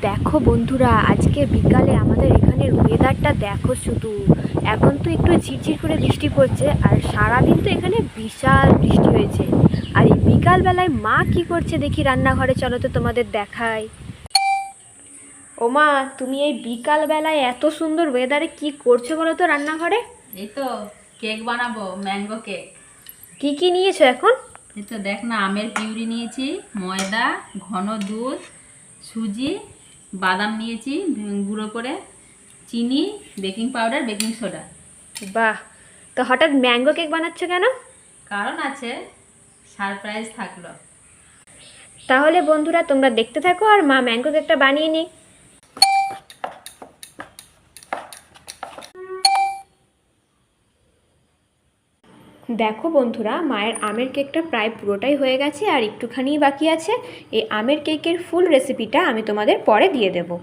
দেখো বন্ধুরা, আজকে বিকালে আমাদের এখানের ওয়েদারটা দেখো শুধু। এখন তো একটু ঝিরঝির করে বৃষ্টি পড়ছে, আর সারাদিন তো এখানে বিশাল বৃষ্টি হয়েছে। আর এই বিকালবেলায় মা কি করছে দেখি রান্নাঘরে, চলো তো তোমাদের দেখাই। ও মা, তুমি এই বিকালবেলায় এত সুন্দর ওয়েদারে কি করছো বলো তো রান্নাঘরে? এই তো কেক বানাবো, ম্যাঙ্গো কেক। কি কি নিয়েছো এখন? এই তো দেখ না, আমের পিউরি নিয়েছি, ময়দা, ঘন দুধ, সুজি, বাদাম নিয়েছি গুঁড়ো করে, চিনি, বেকিং পাউডার, বেকিং সোডা। বাহ, তো হঠাৎ ম্যাঙ্গো কেক বানাচ্ছো কেন? কারণ আছে, সারপ্রাইজ থাকলো। তাহলে বন্ধুরা তোমরা দেখতে থাকো আর মা ম্যাঙ্গো কেকটা বানিয়ে নিই। দেখো বন্ধুরা, মায়ের আমের কেকটা প্রায় পুরোটাই হয়ে গেছে, আর একটুখানি বাকি আছে। এই আমের কেকের ফুল রেসিপিটা আমি তোমাদের পরে দিয়ে দেবো।